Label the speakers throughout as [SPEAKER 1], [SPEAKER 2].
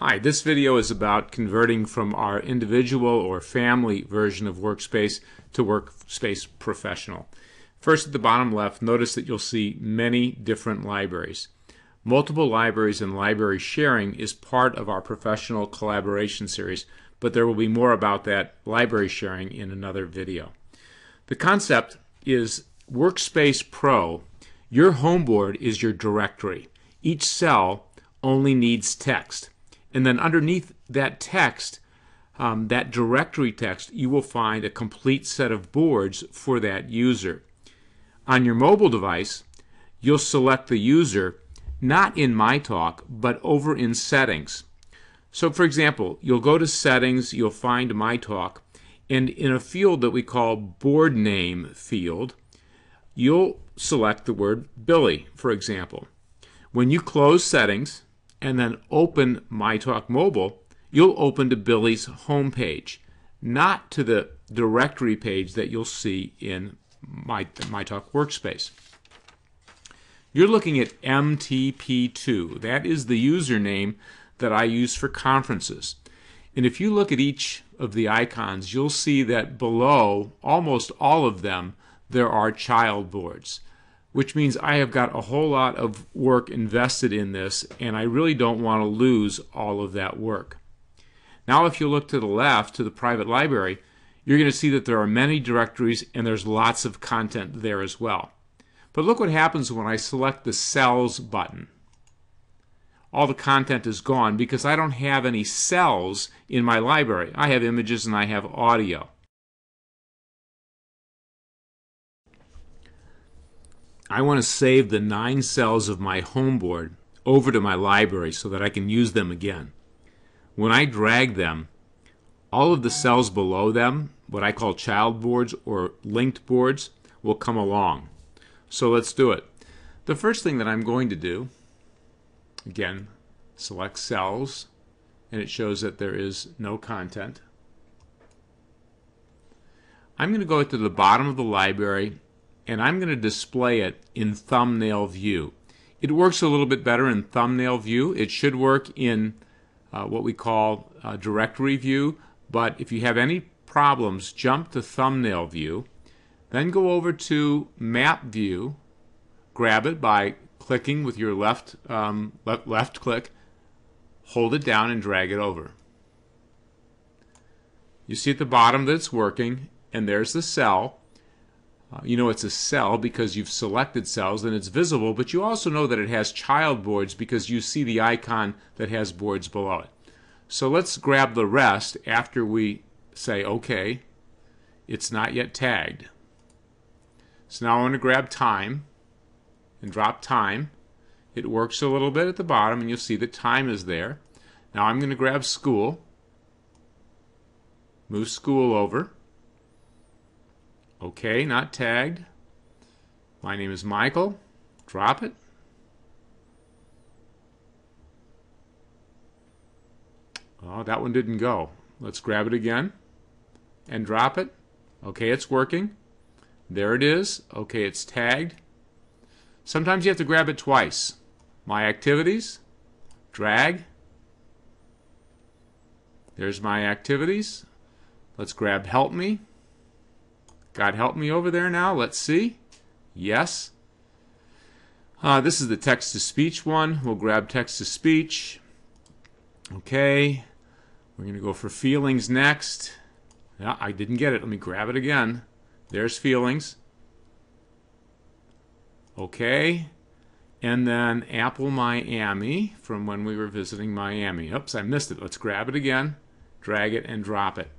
[SPEAKER 1] Hi, this video is about converting from our individual or family version of Workspace to Workspace Professional. First, at the bottom left, notice that you'll see many different libraries. Multiple libraries and library sharing is part of our professional collaboration series, but there will be more about that library sharing in another video. The concept is Workspace Pro. Your home board is your directory. Each cell only needs text. And then underneath that text, that directory text, you will find a complete set of boards for that user. On your mobile device, you'll select the user not in MyTalk, but over in Settings. So for example, you'll go to Settings, you'll find MyTalk, and in a field that we call Board Name field, you'll select the word Billy, for example. When you close Settings, and then open MyTalk Mobile, you'll open to Billy's home page, not to the directory page that you'll see in MyTalk Workspace. You're looking at MTP2. That is the username that I use for conferences. And if you look at each of the icons, you'll see that below almost all of them there are child boards, which means I have got a whole lot of work invested in this, and I really don't want to lose all of that work. Now if you look to the left, to the private library, you're going to see that there are many directories and there's lots of content there as well. But look what happens when I select the Cells button. All the content is gone because I don't have any cells in my library. I have images and I have audio. I want to save the 9 cells of my home board over to my library so that I can use them again. When I drag them, all of the cells below them, what I call child boards or linked boards, will come along. So let's do it. The first thing that I'm going to do, again, select cells, and it shows that there is no content. I'm going to go to the bottom of the library, and I'm going to display it in thumbnail view. It works a little bit better in thumbnail view. It should work in what we call directory view, but if you have any problems, jump to thumbnail view, then go over to map view, grab it by clicking with your left click, hold it down and drag it over. You see at the bottom that it's working, and there's the cell. You know it's a cell because you've selected cells and it's visible, but you also know that it has child boards because you see the icon that has boards below it. So let's grab the rest after we say OK. It's not yet tagged. So now I want to grab time and drop time. It works a little bit at the bottom and you'll see that time is there. Now I'm going to grab school, move school over. Okay, not tagged. My name is Michael. Drop it. Oh, that one didn't go. Let's grab it again and drop it. Okay, it's working. There it is. Okay, it's tagged. Sometimes you have to grab it twice. My activities. Drag. There's my activities. Let's grab help me. God help me over there now. Let's see. Yes. This is the text-to-speech one. We'll grab text-to-speech. Okay. We're going to go for feelings next. Yeah, I didn't get it. Let me grab it again. There's feelings. Okay. And then Apple Miami from when we were visiting Miami. Oops, I missed it. Let's grab it again. Drag it and drop it.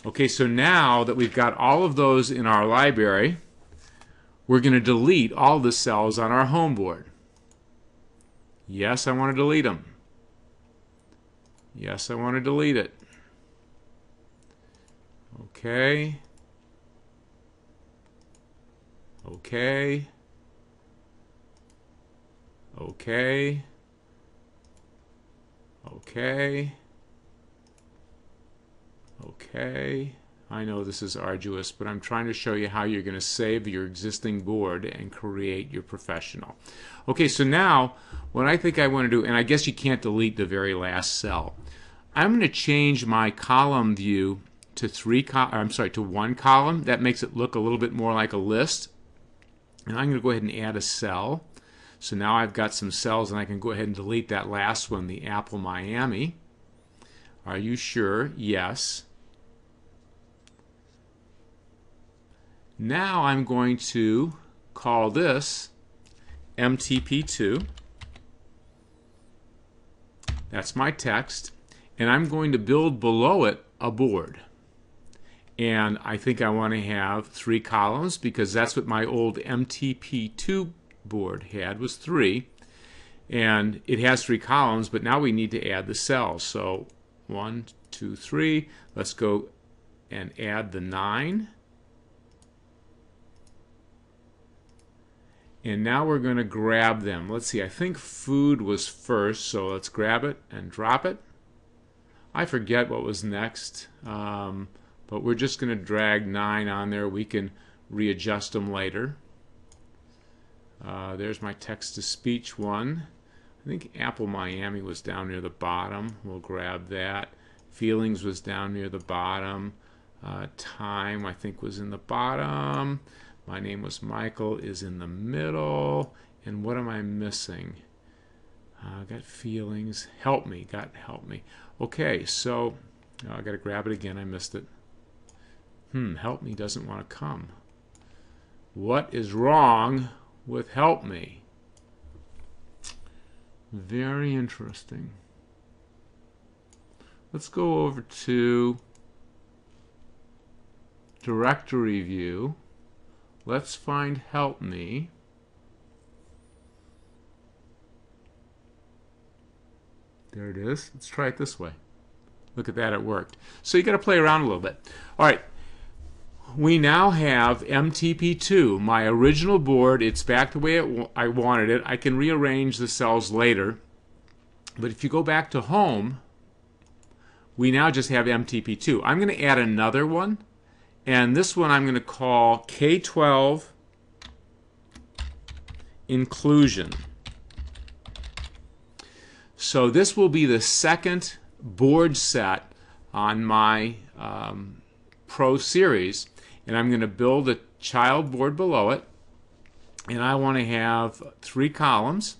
[SPEAKER 1] Okay, so now that we've got all of those in our library, we're going to delete all the cells on our home board. Yes, I want to delete them. Yes, I want to delete it. Okay. Okay. Okay. Okay. Okay, I know this is arduous, but I'm trying to show you how you're going to save your existing board and create your professional. Okay, so now what I think I want to do, and I guess you can't delete the very last cell. I'm going to change my column view to one column. That makes it look a little bit more like a list. And I'm going to go ahead and add a cell. So now I've got some cells, and I can go ahead and delete that last one, the Apple Miami. Are you sure? Yes. Now I'm going to call this MTP2. That's my text. And I'm going to build below it a board. And I think I want to have 3 columns because that's what my old MTP2 board had, was 3. And it has 3 columns, but now we need to add the cells. So 1, 2, 3. Let's go and add the 9. And now we're going to grab them. Let's see, I think food was first, so let's grab it and drop it. I forget what was next, but we're just going to drag 9 on there. We can readjust them later. There's my text-to-speech one. I think Apple Miami was down near the bottom. We'll grab that. Feelings was down near the bottom. Time, I think, was in the bottom. My name was Michael is in the middle. And what am I missing? Got feelings. Help me. Got help me. Okay, so I got to grab it again. I missed it. Help me doesn't want to come. What is wrong with help me? Very interesting. Let's go over to directory view. Let's find help me. There it is. Let's try it this way. Look at that, it worked. So you got to play around a little bit. All right. We now have MTP2, my original board. It's back the way I wanted it. I can rearrange the cells later. But if you go back to home, we now just have MTP2. I'm going to add another one. And this one I'm going to call K-12 Inclusion. So this will be the second board set on my Pro series. And I'm going to build a child board below it. And I want to have 3 columns.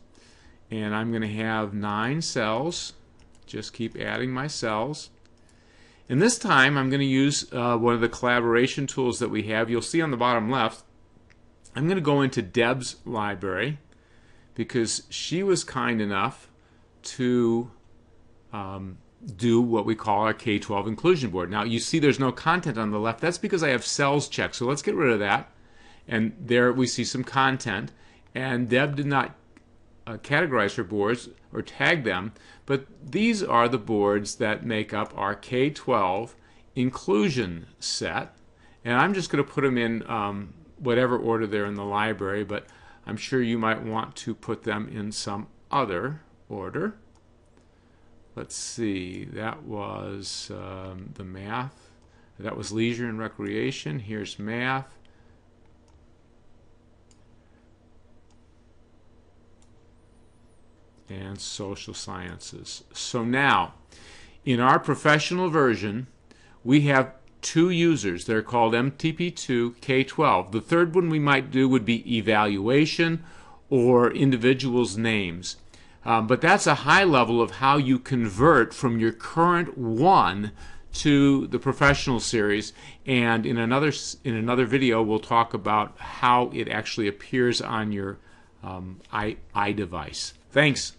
[SPEAKER 1] And I'm going to have 9 cells. Just keep adding my cells. And this time I'm going to use one of the collaboration tools that we have. You'll see on the bottom left, I'm going to go into Deb's library because she was kind enough to do what we call our K-12 inclusion board. Now you see there's no content on the left. That's because I have cells checked. So let's get rid of that. And there we see some content. And Deb did not categorize her boards or tag them, but these are the boards that make up our K-12 inclusion set. And I'm just going to put them in whatever order they're in the library, but I'm sure you might want to put them in some other order. Let's see, that was the math. That was leisure and recreation. Here's math. And social sciences. So now, in our professional version, we have 2 users. They're called MTP2 K-12. The third one we might do would be evaluation or individuals' names. But that's a high level of how you convert from your current one to the professional series. And in another video, we'll talk about how it actually appears on your iDevice. Thanks.